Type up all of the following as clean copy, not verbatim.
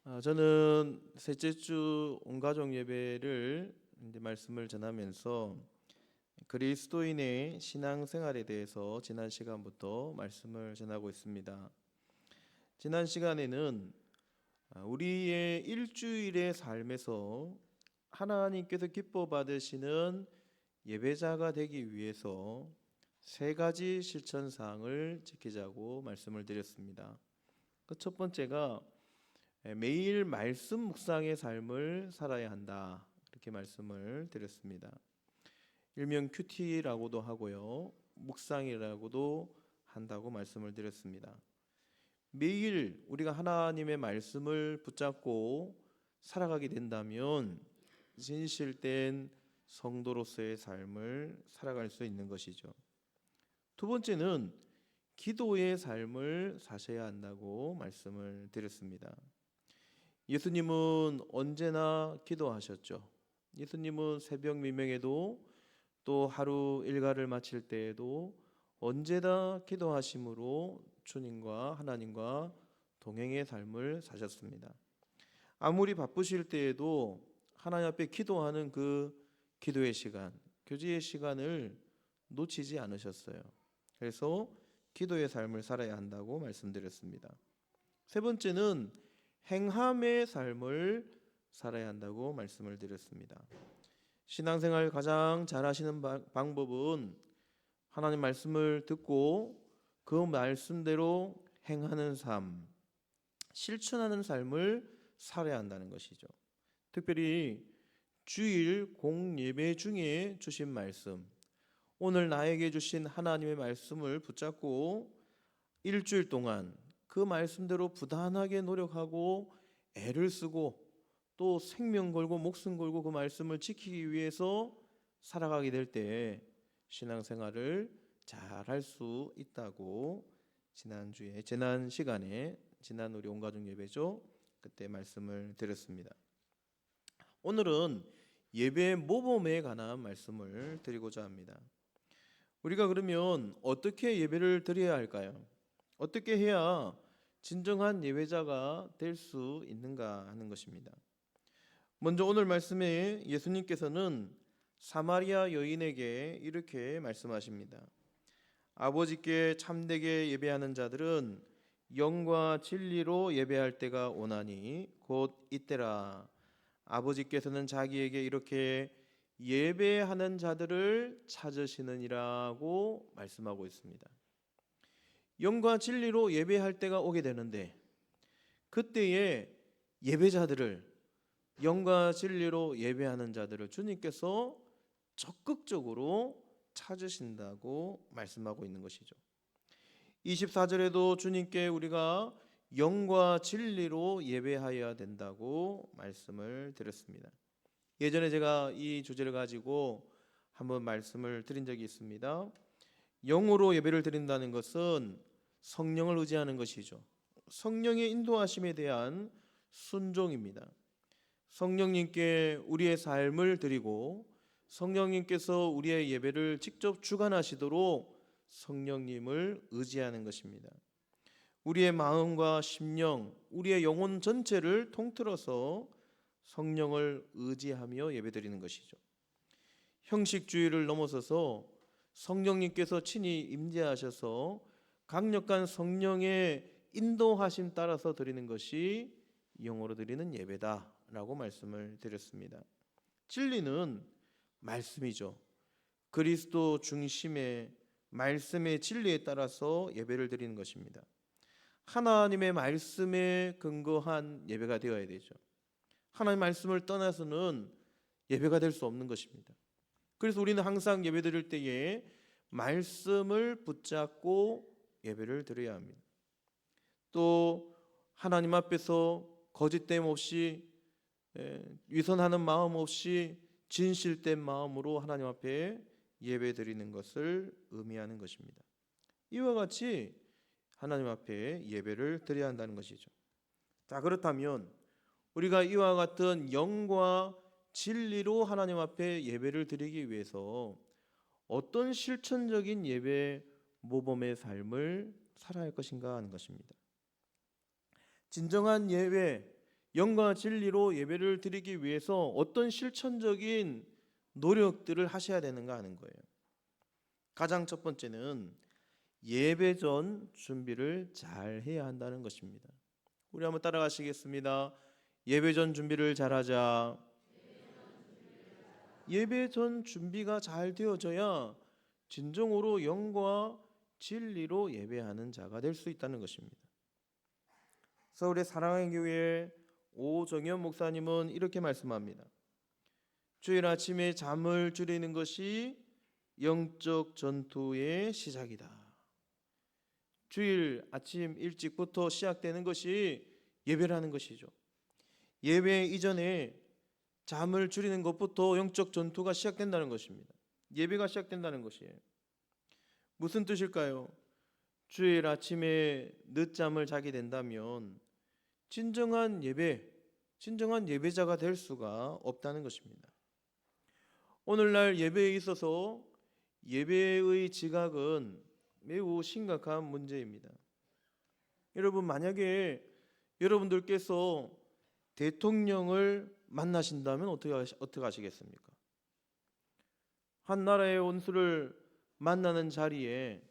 저는 셋째 주 온가족 예배를 이제 말씀을 전하면서 그리스도인의 신앙생활에 대해서 지난 시간부터 말씀을 전하고 있습니다. 지난 시간에는 우리의 일주일의 삶에서 하나님께서 기뻐 받으시는 예배자가 되기 위해서 세 가지 실천 사항을 지키자고 말씀을 드렸습니다. 그 첫 번째가 매일 말씀 묵상의 삶을 살아야 한다, 이렇게 말씀을 드렸습니다. 일명 큐티라고도 하고요, 묵상이라고도 한다고 말씀을 드렸습니다. 매일 우리가 하나님의 말씀을 붙잡고 살아가게 된다면 진실된 성도로서의 삶을 살아갈 수 있는 것이죠. 두 번째는 기도의 삶을 사셔야 한다고 말씀을 드렸습니다. 예수님은 언제나 기도하셨죠. 예수님은 새벽 미명에도 또 하루 일과를 마칠 때에도 언제나 기도하심으로 주님과 하나님과 동행의 삶을 사셨습니다. 아무리 바쁘실 때에도 하나님 앞에 기도하는 그 기도의 시간, 교제의 시간을 놓치지 않으셨어요. 그래서 기도의 삶을 살아야 한다고 말씀드렸습니다. 세 번째는 행함의 삶을 살아야 한다고 말씀을 드렸습니다. 신앙생활 가장 잘하시는 방법은 하나님 말씀을 듣고 그 말씀대로 행하는 삶, 실천하는 삶을 살아야 한다는 것이죠. 특별히 주일 공예배 중에 주신 말씀, 오늘 나에게 주신 하나님의 말씀을 붙잡고 일주일 동안 그 말씀대로 부단하게 노력하고 애를 쓰고 또 생명 걸고 목숨 걸고 그 말씀을 지키기 위해서 살아가게 될 때 신앙생활을 잘할 수 있다고 지난 시간에 지난 우리 온가족 예배죠, 그때 말씀을 드렸습니다. 오늘은 예배 모범에 관한 말씀을 드리고자 합니다. 우리가 그러면 어떻게 예배를 드려야 할까요? 어떻게 해야 진정한 예배자가 될 수 있는가 하는 것입니다. 먼저 오늘 말씀에 예수님께서는 사마리아 여인에게 이렇게 말씀하십니다. 아버지께 참되게 예배하는 자들은 영과 진리로 예배할 때가 오나니 곧 이때라. 아버지께서는 자기에게 이렇게 예배하는 자들을 찾으시느니라고 말씀하고 있습니다. 영과 진리로 예배할 때가 오게 되는데 그때에 예배자들을, 영과 진리로 예배하는 자들을 주님께서 적극적으로 찾으신다고 말씀하고 있는 것이죠. 24절에도 주님께 우리가 영과 진리로 예배하여야 된다고 말씀을 드렸습니다. 예전에 제가 이 주제를 가지고 한번 말씀을 드린 적이 있습니다. 영으로 예배를 드린다는 것은 성령을 의지하는 것이죠. 성령의 인도하심에 대한 순종입니다. 성령님께 우리의 삶을 드리고 성령님께서 우리의 예배를 직접 주관하시도록 성령님을 의지하는 것입니다. 우리의 마음과 심령, 우리의 영혼 전체를 통틀어서 성령을 의지하며 예배드리는 것이죠. 형식주의를 넘어서서 성령님께서 친히 임재하셔서 강력한 성령의 인도하심 따라서 드리는 것이 영으로 드리는 예배다라고 말씀을 드렸습니다. 진리는 말씀이죠. 그리스도 중심의 말씀의 진리에 따라서 예배를 드리는 것입니다. 하나님의 말씀에 근거한 예배가 되어야 되죠. 하나님의 말씀을 떠나서는 예배가 될 수 없는 것입니다. 그래서 우리는 항상 예배 드릴 때에 말씀을 붙잡고 예배를 드려야 합니다. 또 하나님 앞에서 거짓됨 없이 위선하는 마음 없이 진실된 마음으로 하나님 앞에 예배 드리는 것을 의미하는 것입니다. 이와 같이 하나님 앞에 예배를 드려야 한다는 것이죠. 자, 그렇다면 우리가 이와 같은 영과 진리로 하나님 앞에 예배를 드리기 위해서 어떤 실천적인 예배 모범의 삶을 살아야 할 것인가 하는 것입니다. 진정한 예배, 영과 진리로 예배를 드리기 위해서 어떤 실천적인 노력들을 하셔야 되는가 하는 거예요. 가장 첫 번째는 예배 전 준비를 잘 해야 한다는 것입니다. 우리 한번 따라가시겠습니다. 예배 전 준비를 잘하자. 예배 전 준비가 잘 되어져야 진정으로 영과 진리로 예배하는 자가 될 수 있다는 것입니다. 서울의 사랑의 교회 오정현 목사님은 이렇게 말씀합니다. 주일 아침에 잠을 줄이는 것이 영적 전투의 시작이다. 주일 아침 일찍부터 시작되는 것이 예배라는 것이죠. 예배 이전에 잠을 줄이는 것부터 영적 전투가 시작된다는 것입니다. 예배가 시작된다는 것이에요. 무슨 뜻일까요? 주일 아침에 늦잠을 자게 된다면 진정한 예배자가 될 수가 없다는 것입니다. 오늘날 예배에 있어서 예배의 지각은 매우 심각한 문제입니다. 여러분, 만약에 여러분들께서 대통령을 만나신다면 어떻게 하시겠습니까? 한 나라의 원수를 만나는 자리에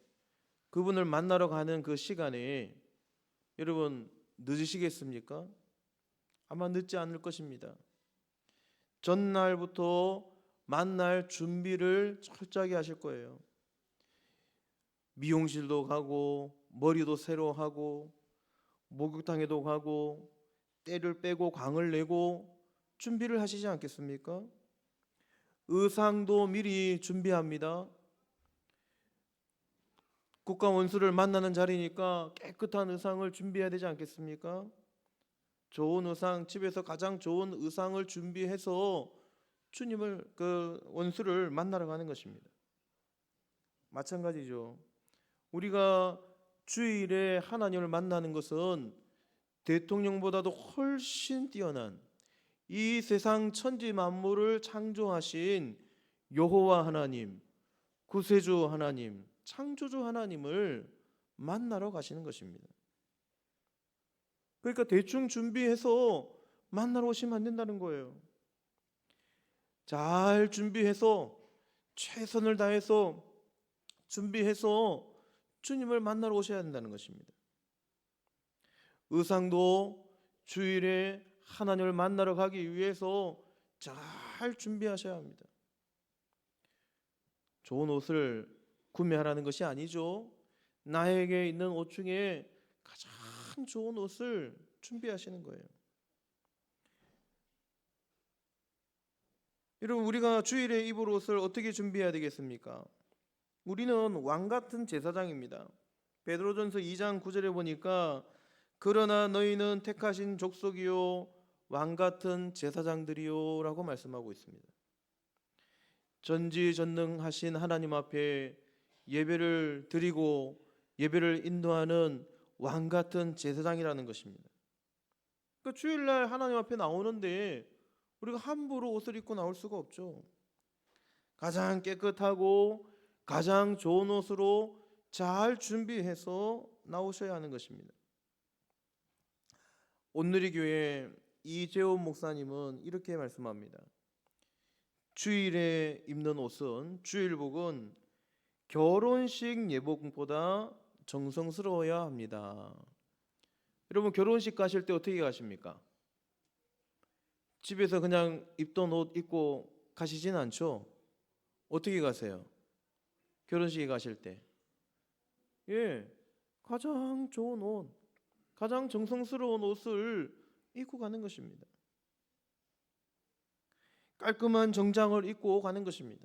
그분을 만나러 가는 그 시간에 여러분 늦으시겠습니까? 아마 늦지 않을 것입니다. 전날부터 만날 준비를 철저하게 하실 거예요. 미용실도 가고 머리도 새로 하고 목욕탕에도 가고 때를 빼고 광을 내고 준비를 하시지 않겠습니까? 의상도 미리 준비합니다. 국가 원수를 만나는 자리니까 깨끗한 의상을 준비해야 되지 않겠습니까? 좋은 의상, 집에서 가장 좋은 의상을 준비해서 주님을 그 원수를 만나러 가는 것입니다. 마찬가지죠. 우리가 주일에 하나님을 만나는 것은 대통령보다도 훨씬 뛰어난 이 세상 천지 만물을 창조하신 여호와 하나님, 구세주 하나님, 창조주 하나님을 만나러 가시는 것입니다. 그러니까 대충 준비해서 만나러 오시면 안 된다는 거예요. 잘 준비해서 최선을 다해서 준비해서 주님을 만나러 오셔야 된다는 것입니다. 의상도 주일에 하나님을 만나러 가기 위해서 잘 준비하셔야 합니다. 좋은 옷을 구매하라는 것이 아니죠. 나에게 있는 옷 중에 가장 좋은 옷을 준비하시는 거예요. 여러분, 우리가 주일에 입을 옷을 어떻게 준비해야 되겠습니까? 우리는 왕 같은 제사장입니다. 베드로전서 2장 9절에 보니까 그러나 너희는 택하신 족속이요 왕 같은 제사장들이요 라고 말씀하고 있습니다. 전지전능하신 하나님 앞에 예배를 드리고 예배를 인도하는 왕 같은 제사장이라는 것입니다. 그 주일날 하나님 앞에 나오는데 우리가 함부로 옷을 입고 나올 수가 없죠. 가장 깨끗하고 가장 좋은 옷으로 잘 준비해서 나오셔야 하는 것입니다. 온누리교회 이재원 목사님은 이렇게 말씀합니다. 주일에 입는 옷은, 주일복은 결혼식 예복보다 정성스러워야 합니다. 여러분, 결혼식 가실 때 어떻게 가십니까? 집에서 그냥 입던 옷 입고 가시진 않죠? 어떻게 가세요? 결혼식에 가실 때 가장 좋은 옷, 가장 정성스러운 옷을 입고 가는 것입니다. 깔끔한 정장을 입고 가는 것입니다.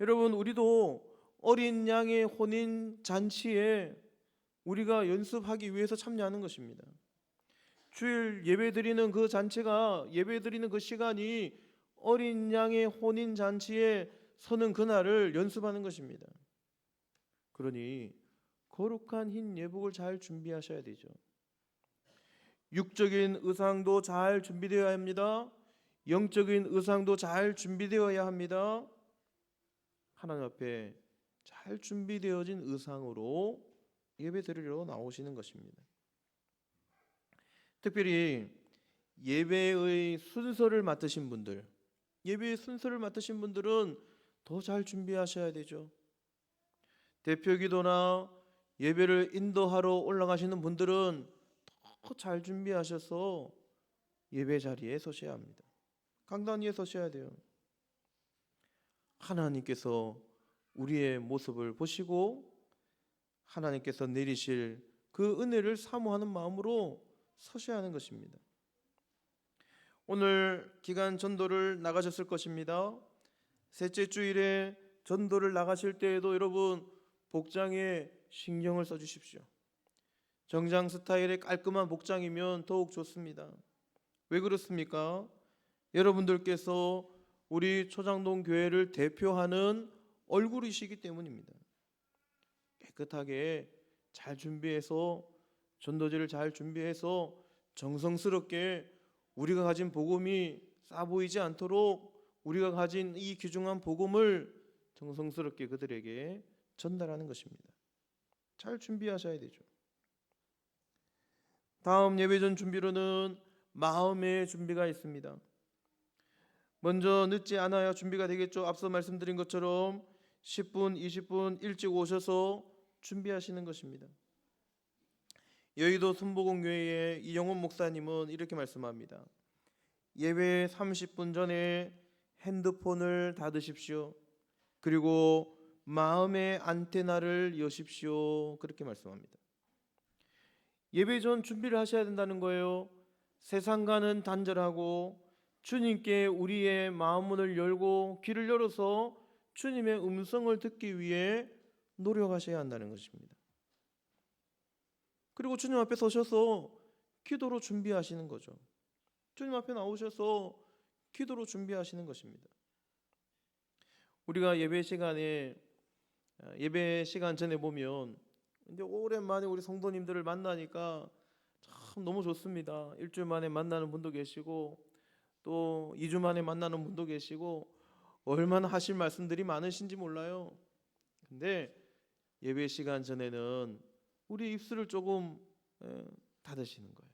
여러분, 우리도 어린 양의 혼인 잔치에 우리가 연습하기 위해서 참여하는 것입니다. 주일 예배드리는 그 잔치가, 예배드리는 그 시간이 어린 양의 혼인 잔치에 서는 그날을 연습하는 것입니다. 그러니 거룩한 흰 예복을 잘 준비하셔야 되죠. 육적인 의상도 잘 준비되어야 합니다. 영적인 의상도 잘 준비되어야 합니다. 하나님 앞에 잘 준비되어진 의상으로 예배 드리러 나오시는 것입니다. 특별히 예배의 순서를 맡으신 분들, 예배의 순서를 맡으신 분들은 더 잘 준비하셔야 되죠. 대표기도나 예배를 인도하러 올라가시는 분들은 더 잘 준비하셔서 예배 자리에 서셔야 합니다. 강단 위에 서셔야 돼요. 하나님께서 우리의 모습을 보시고 하나님께서 내리실 그 은혜를 사모하는 마음으로 서셔야 하는 것입니다. 오늘 기간 전도를 나가셨을 것입니다. 셋째 주일에 전도를 나가실 때에도 여러분 복장에 신경을 써주십시오. 정장 스타일의 깔끔한 복장이면 더욱 좋습니다. 왜 그렇습니까? 여러분들께서 우리 초장동 교회를 대표하는 얼굴이시기 때문입니다. 깨끗하게 잘 준비해서 전도지를 잘 준비해서 정성스럽게 우리가 가진 복음이 싸 보이지 않도록 우리가 가진 이 귀중한 복음을 정성스럽게 그들에게 전달하는 것입니다. 잘 준비하셔야 되죠. 다음 예배전 준비로는 마음의 준비가 있습니다. 먼저 늦지 않아야 준비가 되겠죠. 앞서 말씀드린 것처럼 10분, 20분 일찍 오셔서 준비하시는 것입니다. 여의도 순복음교회의 이영원 목사님은 이렇게 말씀합니다. 예배 30분 전에 핸드폰을 닫으십시오. 그리고 마음의 안테나를 여십시오. 그렇게 말씀합니다. 예배 전 준비를 하셔야 된다는 거예요. 세상과는 단절하고 주님께 우리의 마음문을 열고 귀를 열어서 주님의 음성을 듣기 위해 노력하셔야 한다는 것입니다. 그리고 주님 앞에 서셔서 기도로 준비하시는 거죠. 주님 앞에 나오셔서 기도로 준비하시는 것입니다. 우리가 예배 시간 전에 보면 이제 오랜만에 우리 성도님들을 만나니까 참 너무 좋습니다. 일주일 만에 만나는 분도 계시고 또 2주 만에 만나는 분도 계시고 얼마나 하실 말씀들이 많으신지 몰라요. 근데 예배 시간 전에는 우리 입술을 조금 닫으시는 거예요.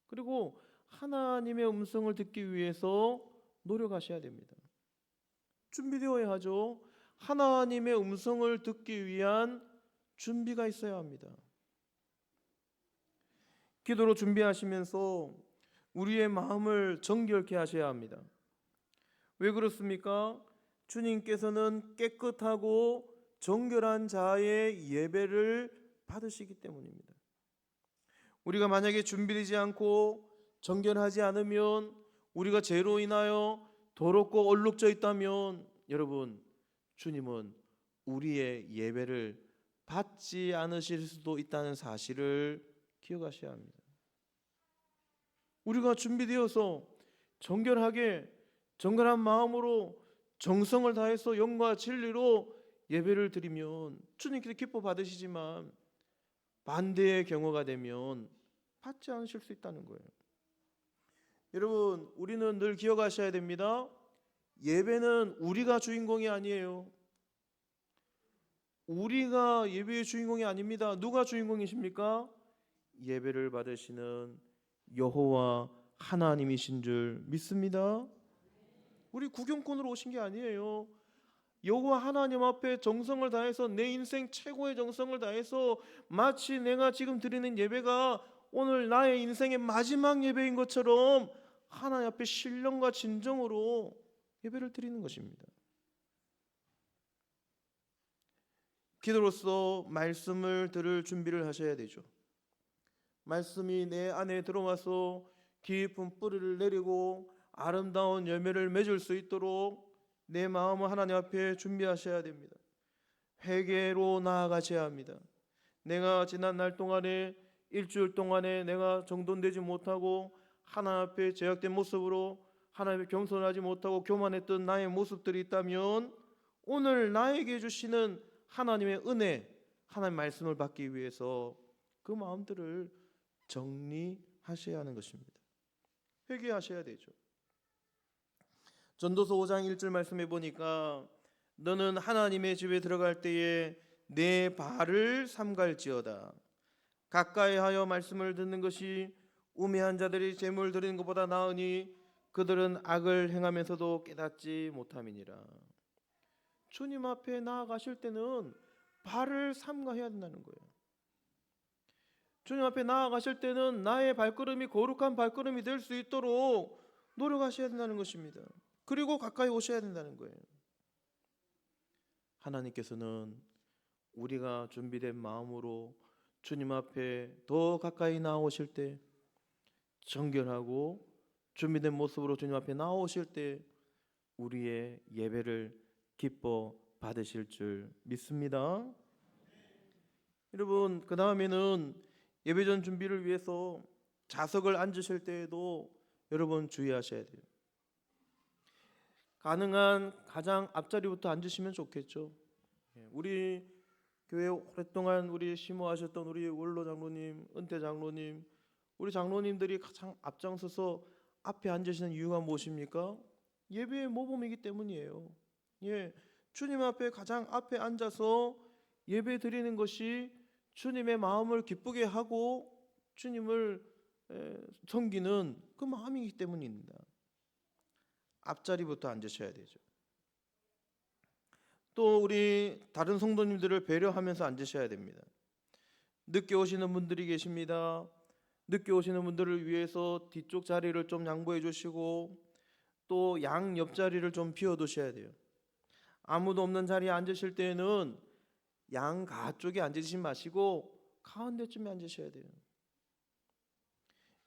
그리고 하나님의 음성을 듣기 위해서 노력하셔야 됩니다. 준비되어야 하죠. 하나님의 음성을 듣기 위한 준비가 있어야 합니다. 기도로 준비하시면서 우리의 마음을 정결케 하셔야 합니다. 왜 그렇습니까? 주님께서는 깨끗하고 정결한 자의 예배를 받으시기 때문입니다. 우리가 만약에 준비되지 않고 정결하지 않으면 우리가 죄로 인하여 더럽고 얼룩져 있다면 여러분 주님은 우리의 예배를 받지 않으실 수도 있다는 사실을 기억하셔야 합니다. 우리가 준비되어서 정결하게 정결한 마음으로 정성을 다해서 영과 진리로 예배를 드리면 주님께서 기뻐 받으시지만 반대의 경우가 되면 받지 않으실 수 있다는 거예요. 여러분 우리는 늘 기억하셔야 됩니다. 예배는 우리가 주인공이 아니에요. 우리가 예배의 주인공이 아닙니다. 누가 주인공이십니까? 예배를 받으시는 여호와 하나님이신 줄 믿습니다. 우리 구경꾼으로 오신 게 아니에요. 여호와 하나님 앞에 정성을 다해서 내 인생 최고의 정성을 다해서 마치 내가 지금 드리는 예배가 오늘 나의 인생의 마지막 예배인 것처럼 하나님 앞에 신령과 진정으로 예배를 드리는 것입니다. 기도로서 말씀을 들을 준비를 하셔야 되죠. 말씀이 내 안에 들어와서 깊은 뿌리를 내리고 아름다운 열매를 맺을 수 있도록 내 마음을 하나님 앞에 준비하셔야 됩니다. 회개로 나아가셔야 합니다. 내가 지난 날 동안에 일주일 동안에 내가 정돈되지 못하고 하나님 앞에 제약된 모습으로 하나님 앞에 겸손하지 못하고 교만했던 나의 모습들이 있다면 오늘 나에게 주시는 하나님의 은혜, 하나님의 말씀을 받기 위해서 그 마음들을 정리하셔야 하는 것입니다. 회개하셔야 되죠. 전도서 5장 1절 말씀해 보니까 너는 하나님의 집에 들어갈 때에 내 발을 삼갈지어다. 가까이 하여 말씀을 듣는 것이 우매한 자들이 제물 드리는 것보다 나으니 그들은 악을 행하면서도 깨닫지 못함이니라. 주님 앞에 나아가실 때는 발을 삼가해야 된다는 거예요. 주님 앞에 나아가실 때는 나의 발걸음이 거룩한 발걸음이 될 수 있도록 노력하셔야 된다는 것입니다. 그리고 가까이 오셔야 된다는 거예요. 하나님께서는 우리가 준비된 마음으로 주님 앞에 더 가까이 나오실 때, 정결하고 준비된 모습으로 주님 앞에 나오실 때 우리의 예배를 기뻐 받으실 줄 믿습니다. 여러분, 그 다음에는 예배전 준비를 위해서 좌석을 앉으실 때에도 여러분 주의하셔야 돼요. 가능한 가장 앞자리부터 앉으시면 좋겠죠. 우리 교회 오랫동안 우리 심호하셨던 우리 원로 장로님, 은퇴 장로님, 우리 장로님들이 가장 앞장서서 앞에 앉으시는 이유가 무엇입니까? 예배의 모범이기 때문이에요. 주님 앞에 가장 앞에 앉아서 예배 드리는 것이 주님의 마음을 기쁘게 하고 주님을 섬기는 그 마음이기 때문입니다. 앞자리부터 앉으셔야 되죠. 또 우리 다른 성도님들을 배려하면서 앉으셔야 됩니다. 늦게 오시는 분들이 계십니다. 늦게 오시는 분들을 위해서 뒤쪽 자리를 좀 양보해 주시고 또 양 옆자리를 좀 비워두셔야 돼요. 아무도 없는 자리에 앉으실 때에는 양가 쪽에 앉으시지 마시고 가운데쯤에 앉으셔야 돼요.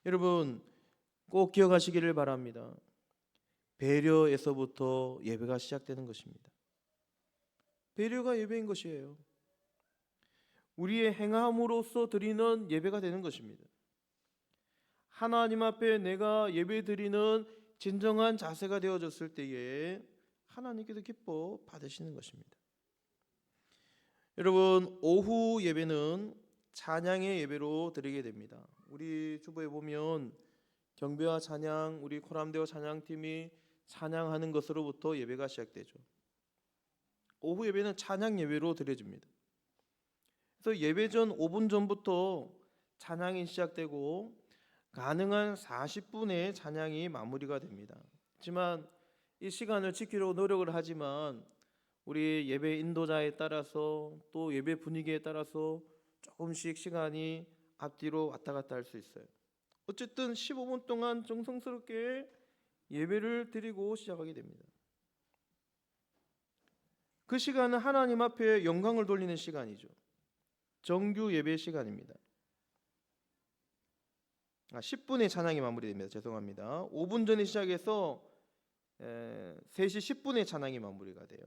여러분 꼭 기억하시기를 바랍니다. 배려에서부터 예배가 시작되는 것입니다. 배려가 예배인 것이에요. 우리의 행함으로써 드리는 예배가 되는 것입니다. 하나님 앞에 내가 예배 드리는 진정한 자세가 되어졌을 때에 하나님께서 기뻐 받으시는 것입니다. 여러분 오후 예배는 찬양의 예배로 드리게 됩니다. 우리 주보에 보면 경배와 찬양, 우리 코람데오 찬양팀이 찬양하는 것으로부터 예배가 시작되죠. 오후 예배는 찬양 예배로 드려집니다. 그래서 예배 전 5분 전부터 찬양이 시작되고 가능한 40분의 찬양이 마무리가 됩니다. 하지만 이 시간을 지키려고 노력을 하지만 우리 예배 인도자에 따라서 또 예배 분위기에 따라서 조금씩 시간이 앞뒤로 왔다 갔다 할 수 있어요. 어쨌든 15분 동안 정성스럽게 예배를 드리고 시작하게 됩니다. 그 시간은 하나님 앞에 영광을 돌리는 시간이죠. 정규 예배 시간입니다. 10분의 찬양이 마무리됩니다. 죄송합니다. 5분 전에 시작해서 3시 10분에 찬양이 마무리가 돼요.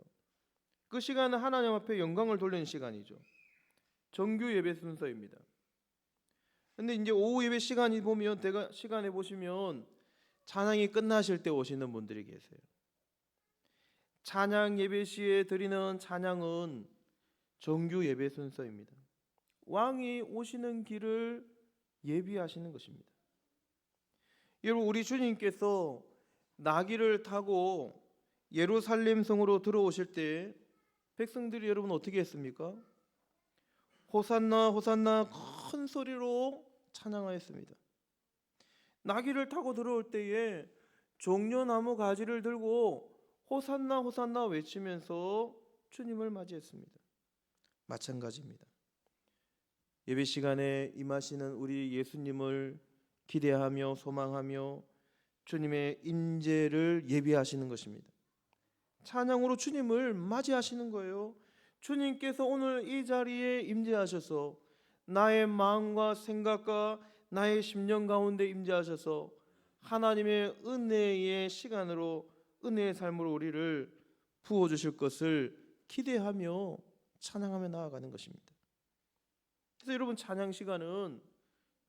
그 시간은 하나님 앞에 영광을 돌리는 시간이죠. 정규 예배 순서입니다. 근데 이제 오후 예배 시간에 보시면 찬양이 끝나실 때 오시는 분들이 계세요. 찬양 예배 시에 드리는 찬양은 정규 예배 순서입니다. 왕이 오시는 길을 예비하시는 것입니다. 여러분 우리 주님께서 나귀를 타고 예루살렘 성으로 들어오실 때 백성들이 여러분 어떻게 했습니까? 호산나 호산나 큰 소리로 찬양하였습니다. 나귀를 타고 들어올 때에 종려나무 가지를 들고 호산나 호산나 외치면서 주님을 맞이했습니다. 마찬가지입니다. 예배 시간에 임하시는 우리 예수님을 기대하며 소망하며 주님의 임재를 예비하시는 것입니다. 찬양으로 주님을 맞이하시는 거예요. 주님께서 오늘 이 자리에 임재하셔서 나의 마음과 생각과 나의 심령 가운데 임재하셔서 하나님의 은혜의 시간으로 은혜의 삶으로 우리를 부어주실 것을 기대하며 찬양하며 나아가는 것입니다. 그래서 여러분 찬양 시간은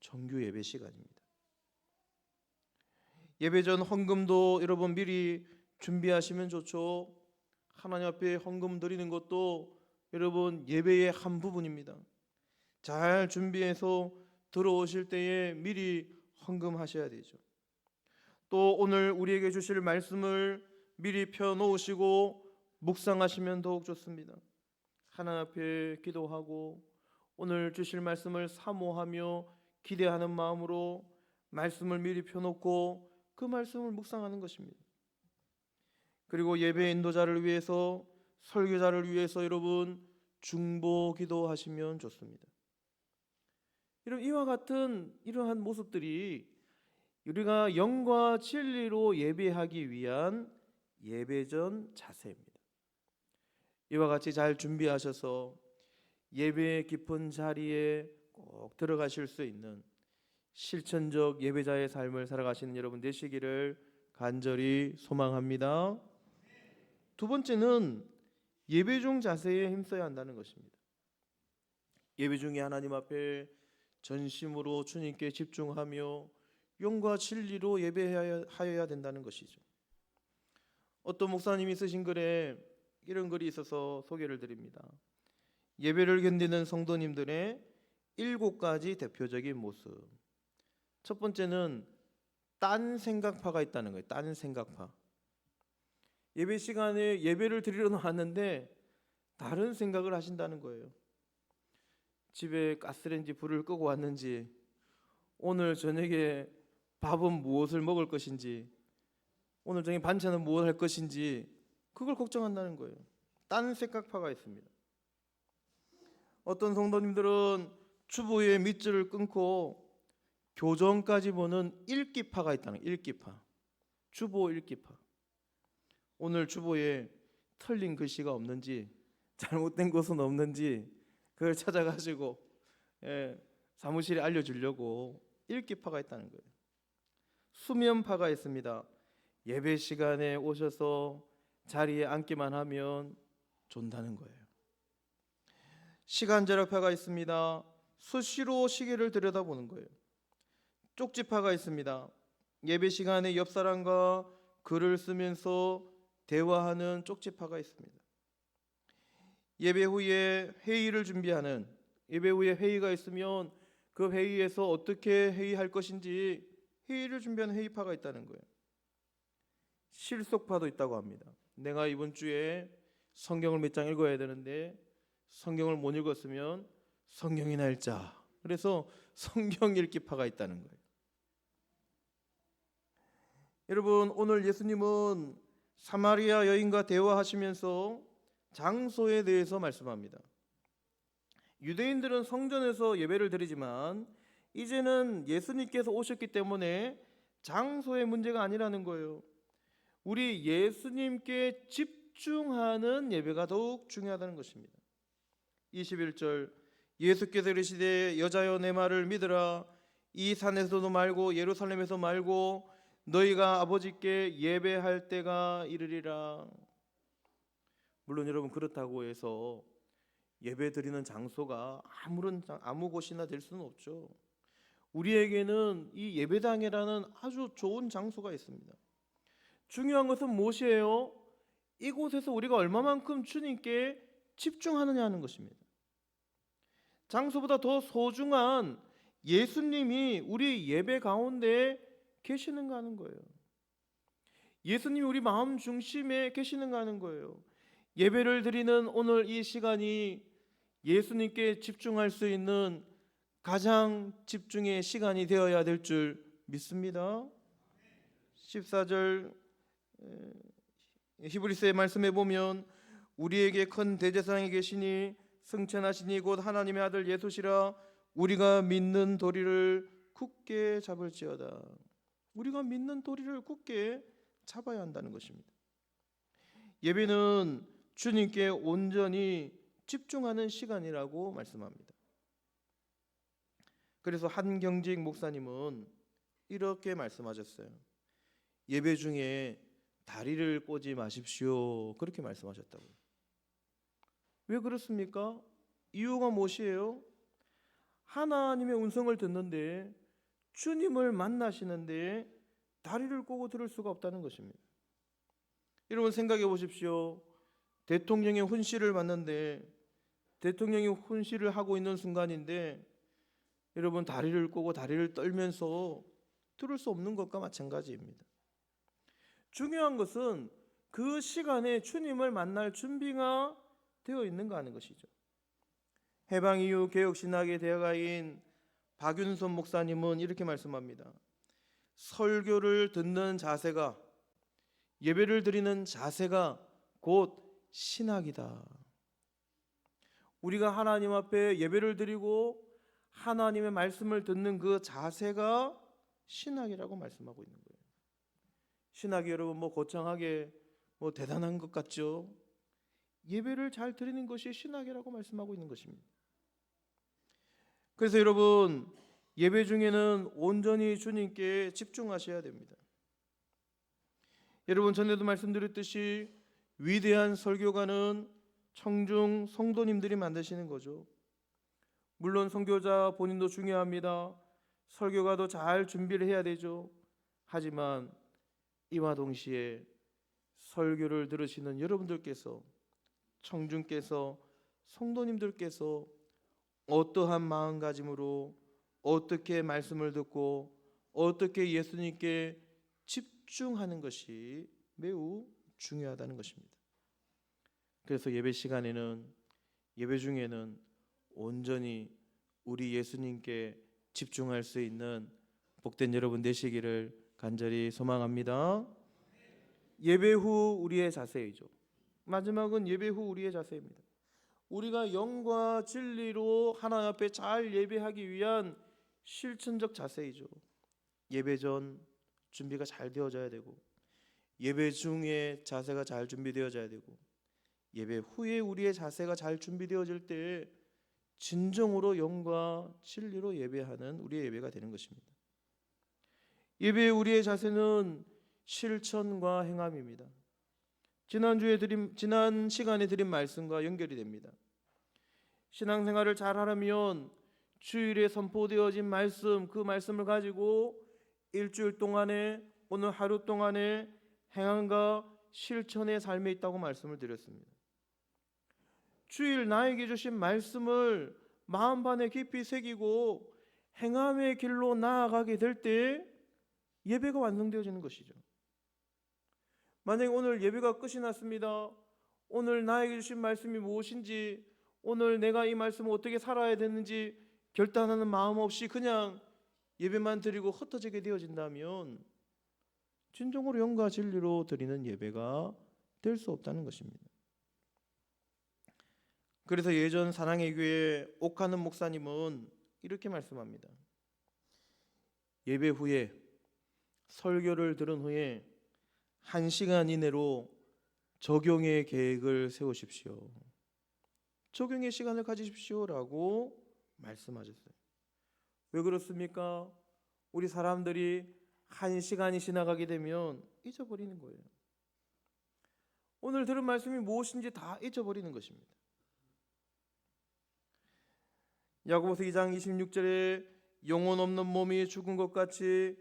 정규 예배 시간입니다. 예배 전 헌금도 여러분 미리 준비하시면 좋죠. 하나님 앞에 헌금 드리는 것도 여러분 예배의 한 부분입니다. 잘 준비해서 들어오실 때에 미리 헌금하셔야 되죠. 또 오늘 우리에게 주실 말씀을 미리 펴놓으시고 묵상하시면 더욱 좋습니다. 하나님 앞에 기도하고 오늘 주실 말씀을 사모하며 기대하는 마음으로 말씀을 미리 펴놓고 그 말씀을 묵상하는 것입니다. 그리고 예배 인도자를 위해서, 설교자를 위해서 여러분 중보 기도하시면 좋습니다. 여러분, 이와 같은 이러한 모습들이 우리가 영과 진리로 예배하기 위한 예배전 자세입니다. 이와 같이 잘 준비하셔서 예배의 깊은 자리에 꼭 들어가실 수 있는 실천적 예배자의 삶을 살아가시는 여러분 되시기를 간절히 소망합니다. 두 번째는 예배 중 자세에 힘써야 한다는 것입니다. 예배 중에 하나님 앞에 전심으로 주님께 집중하며 영과 진리로 예배하여야 된다는 것이죠. 어떤 목사님이 쓰신 글에 이런 글이 있어서 소개를 드립니다. 예배를 견디는 성도님들의 7가지 대표적인 모습. 첫 번째는 딴 생각파가 있다는 거예요. 딴 생각파. 예배 시간에 예배를 드리러 나왔는데 다른 생각을 하신다는 거예요. 집에 가스레인지 불을 끄고 왔는지, 오늘 저녁에 밥은 무엇을 먹을 것인지, 오늘 저녁에 반찬은 무엇을 할 것인지 그걸 걱정한다는 거예요. 딴 생각파가 있습니다. 어떤 성도님들은 주보의 밑줄을 끊고 교정까지 보는 읽기파가 있다는 거예요. 읽기파. 주보 읽기파. 오늘 주보에 틀린 글씨가 없는지, 잘못된 것은 없는지 그걸 찾아가지고 사무실에 알려주려고 읽기파가 있다는 거예요. 수면파가 있습니다. 예배 시간에 오셔서 자리에 앉기만 하면 존다는 거예요. 시간절약파가 있습니다. 수시로 시계를 들여다보는 거예요. 쪽지파가 있습니다. 예배 시간에 옆 사람과 글을 쓰면서 대화하는 쪽지파가 있습니다. 예배 후에 회의를 준비하는, 예배 후에 회의가 있으면 그 회의에서 어떻게 회의할 것인지 회의를 준비하는 회의파가 있다는 거예요. 실속파도 있다고 합니다. 내가 이번 주에 성경을 몇 장 읽어야 되는데 성경을 못 읽었으면 성경의 날짜, 그래서 성경 읽기파가 있다는 거예요. 여러분, 오늘 예수님은 사마리아 여인과 대화하시면서 장소에 대해서 말씀합니다. 유대인들은 성전에서 예배를 드리지만 이제는 예수님께서 오셨기 때문에 장소의 문제가 아니라는 거예요. 우리 예수님께 집중하는 예배가 더욱 중요하다는 것입니다. 21절, 예수께서 이르시되 여자여 내 말을 믿으라. 이 산에서도 말고 예루살렘에서 말고 너희가 아버지께 예배할 때가 이르리라. 물론 여러분, 그렇다고 해서 예배 드리는 장소가 아무 곳이나 될 수는 없죠. 우리에게는 이 예배당이라는 아주 좋은 장소가 있습니다. 중요한 것은 무엇이에요? 이곳에서 우리가 얼마만큼 주님께 집중하느냐 하는 것입니다. 장소보다 더 소중한 예수님이 우리 예배 가운데 계시는가 하는 거예요. 예수님이 우리 마음 중심에 계시는가 하는 거예요. 예배를 드리는 오늘 이 시간이 예수님께 집중할 수 있는 가장 집중의 시간이 되어야 될 줄 믿습니다. 14절 히브리서의 말씀에 보면 우리에게 큰 대제사장이 계시니 승천하시니 곧 하나님의 아들 예수시라. 우리가 믿는 도리를 굳게 잡을지어다. 우리가 믿는 도리를 굳게 잡아야 한다는 것입니다. 예배는 주님께 온전히 집중하는 시간이라고 말씀합니다. 그래서 한경직 목사님은 이렇게 말씀하셨어요. 예배 중에 다리를 꼬지 마십시오, 그렇게 말씀하셨다고요. 왜 그렇습니까? 이유가 무엇이에요? 하나님의 음성을 듣는데, 주님을 만나시는데 다리를 꼬고 들을 수가 없다는 것입니다. 여러분, 생각해 보십시오. 대통령의 훈시를 받는데, 대통령이 훈시를 하고 있는 순간인데 여러분, 다리를 꼬고 다리를 떨면서 들을 수 없는 것과 마찬가지입니다. 중요한 것은 그 시간에 주님을 만날 준비가 되어 있는가 하는 것이죠. 해방 이후 개혁신학의 대가인 박윤선 목사님은 이렇게 말씀합니다. 설교를 듣는 자세가, 예배를 드리는 자세가 곧 신학이다. 우리가 하나님 앞에 예배를 드리고 하나님의 말씀을 듣는 그 자세가 신학이라고 말씀하고 있는 거예요. 신학이 여러분 거창하게 대단한 것 같죠? 예배를 잘 드리는 것이 신학이라고 말씀하고 있는 것입니다. 그래서 여러분, 예배 중에는 온전히 주님께 집중하셔야 됩니다. 여러분, 전에도 말씀드렸듯이 위대한 설교가는 청중 성도님들이 만드시는 거죠. 물론 선교자 본인도 중요합니다. 설교가도 잘 준비를 해야 되죠. 하지만 이와 동시에 설교를 들으시는 여러분들께서, 청중께서, 성도님들께서 어떠한 마음가짐으로 어떻게 말씀을 듣고 어떻게 예수님께 집중하는 것이 매우 중요하다는 것입니다. 그래서 예배 시간에는, 예배 중에는 온전히 우리 예수님께 집중할 수 있는 복된 여러분 되시기를 간절히 소망합니다. 예배 후 우리의 자세이죠. 마지막은 예배 후 우리의 자세입니다. 우리가 영과 진리로 하나님 앞에 잘 예배하기 위한 실천적 자세이죠. 예배 전 준비가 잘 되어져야 되고, 예배 중에 자세가 잘 준비되어져야 되고, 예배 후에 우리의 자세가 잘 준비되어질 때 진정으로 영과 진리로 예배하는 우리의 예배가 되는 것입니다. 예배의 우리의 자세는 실천과 행함입니다. 지난 시간에 드린 말씀과 연결이 됩니다. 신앙생활을 잘 하려면 주일에 선포되어진 말씀, 그 말씀을 가지고 일주일 동안에, 오늘 하루 동안에 행함과 실천의 삶에 있다고 말씀을 드렸습니다. 주일 나에게 주신 말씀을 마음판에 깊이 새기고 행함의 길로 나아가게 될 때 예배가 완성되어지는 것이죠. 만약에 오늘 예배가 끝이 났습니다. 오늘 나에게 주신 말씀이 무엇인지, 오늘 내가 이 말씀을 어떻게 살아야 되는지 결단하는 마음 없이 그냥 예배만 드리고 흩어지게 되어진다면 진정으로 영과 진리로 드리는 예배가 될 수 없다는 것입니다. 그래서 예전 사랑의 교회 옥하는 목사님은 이렇게 말씀합니다. 예배 후에, 설교를 들은 후에 1시간 이내로 적용의 계획을 세우십시오. 적용의 시간을 가지십시오라고 말씀하셨어요. 왜 그렇습니까? 우리 사람들이 1시간이 지나가게 되면 잊어버리는 거예요. 오늘 들은 말씀이 무엇인지 다 잊어버리는 것입니다. 야고보서 2장 26절에 영혼 없는 몸이 죽은 것 같이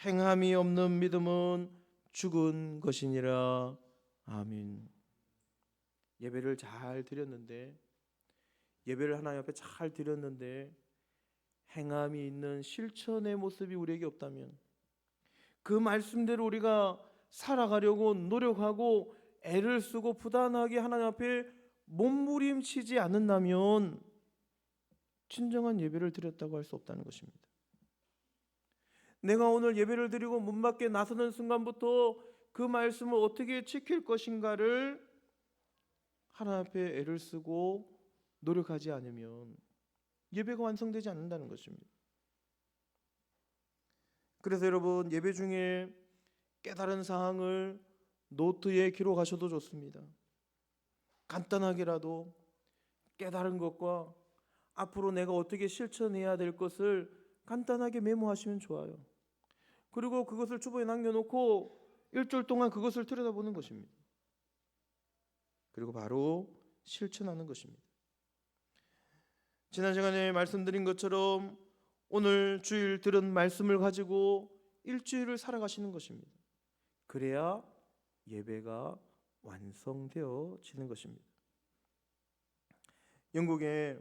행함이 없는 믿음은 죽은 것이니라. 아멘. 예배를 잘 드렸는데, 예배를 하나님 앞에 잘 드렸는데 행함이 있는 실천의 모습이 우리에게 없다면, 그 말씀대로 우리가 살아가려고 노력하고 애를 쓰고 부단하게 하나님 앞에 몸부림치지 않는다면 진정한 예배를 드렸다고 할 수 없다는 것입니다. 내가 오늘 예배를 드리고 문 밖에 나서는 순간부터 그 말씀을 어떻게 지킬 것인가를 하나님 앞에 애를 쓰고 노력하지 않으면 예배가 완성되지 않는다는 것입니다. 그래서 여러분, 예배 중에 깨달은 사항을 노트에 기록하셔도 좋습니다. 간단하게라도 깨달은 것과 앞으로 내가 어떻게 실천해야 될 것을 간단하게 메모하시면 좋아요. 그리고 그것을 주보에 남겨놓고 일주일 동안 그것을 들여다보는 것입니다. 그리고 바로 실천하는 것입니다. 지난 시간에 말씀드린 것처럼 오늘 주일 들은 말씀을 가지고 일주일을 살아가시는 것입니다. 그래야 예배가 완성되어지는 것입니다. 영국에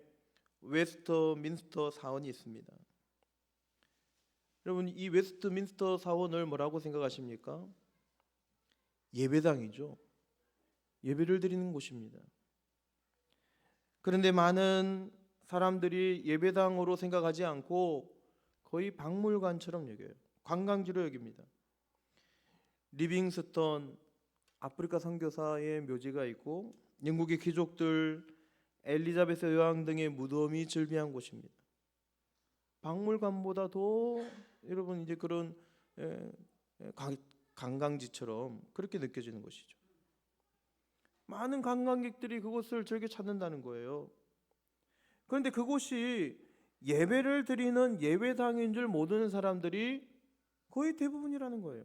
웨스트민스터 사원이 있습니다. 여러분, 이 웨스트민스터 사원을 뭐라고 생각하십니까? 예배당이죠. 예배를 드리는 곳입니다. 그런데 많은 사람들이 예배당으로 생각하지 않고 거의 박물관처럼 여겨요. 관광지로 여깁니다. 리빙스턴 아프리카 선교사의 묘지가 있고 영국의 귀족들 엘리자베스 여왕 등의 무덤이 즐비한 곳입니다. 박물관보다 더 여러분 이제 그런 관광지처럼 그렇게 느껴지는 것이죠. 많은 관광객들이 그곳을 즐겨 찾는다는 거예요. 그런데 그곳이 예배를 드리는 예배당인 줄 모르는 사람들이 거의 대부분이라는 거예요.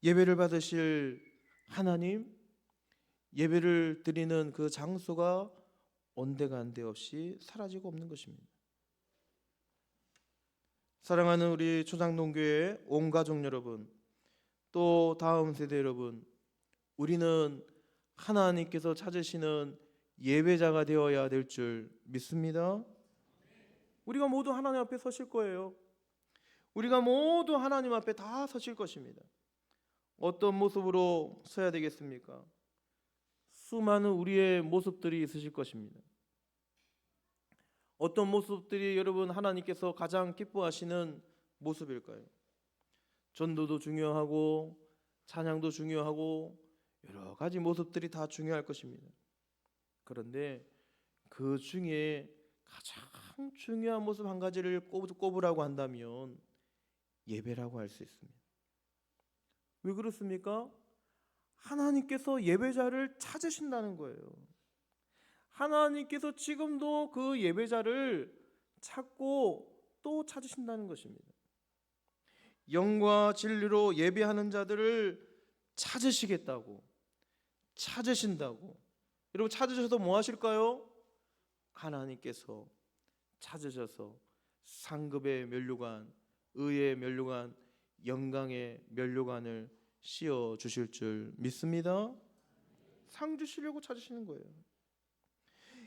예배를 받으실 하나님, 예배를 드리는 그 장소가 온데간데 없이 사라지고 없는 것입니다. 사랑하는 우리 초장동교회 온 가족 여러분, 또 다음 세대 여러분, 우리는 하나님께서 찾으시는 예배자가 되어야 될 줄 믿습니다. 우리가 모두 하나님 앞에 서실 거예요. 우리가 모두 하나님 앞에 다 서실 것입니다. 어떤 모습으로 서야 되겠습니까? 수많은 우리의 모습들이 있으실 것입니다. 어떤 모습들이 여러분 하나님께서 가장 기뻐하시는 모습일까요? 전도도 중요하고 찬양도 중요하고 여러 가지 모습들이 다 중요할 것입니다. 그런데 그 중에 가장 중요한 모습 한 가지를 꼽으라고 한다면 예배라고 할 수 있습니다. 왜 그렇습니까? 하나님께서 예배자를 찾으신다는 거예요. 하나님께서 지금도 그 예배자를 찾고 또 찾으신다는 것입니다. 영과 진리로 예배하는 자들을 찾으시겠다고, 찾으신다고. 여러분 찾으셔서 뭐 하실까요? 하나님께서 찾으셔서 상급의 면류관, 의의 면류관, 영광의 면류관을 씌워 주실 줄 믿습니다. 상 주시려고 찾으시는 거예요.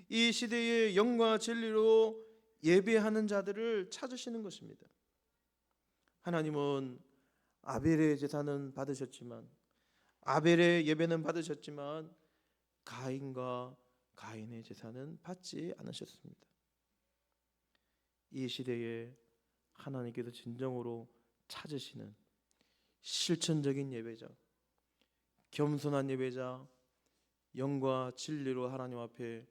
이 시대의 영과 진리로 예배하는 자들을 찾으시는 것입니다. 하나님은 아벨의 제사는 받으셨지만, 아벨의 예배는 받으셨지만 가인과 가인의 제사는 받지 않으셨습니다. 이 시대에 하나님께서 진정으로 찾으시는 실천적인 예배자, 겸손한 예배자, 영과 진리로 하나님 앞에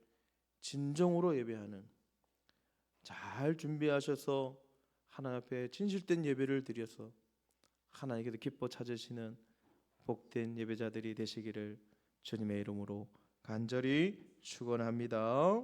진정으로 예배하는, 잘 준비하셔서 하나님 앞에 진실된 예배를 드려서 하나님께서 기뻐 찾으시는 복된 예배자들이 되시기를 주님의 이름으로 간절히 축원합니다.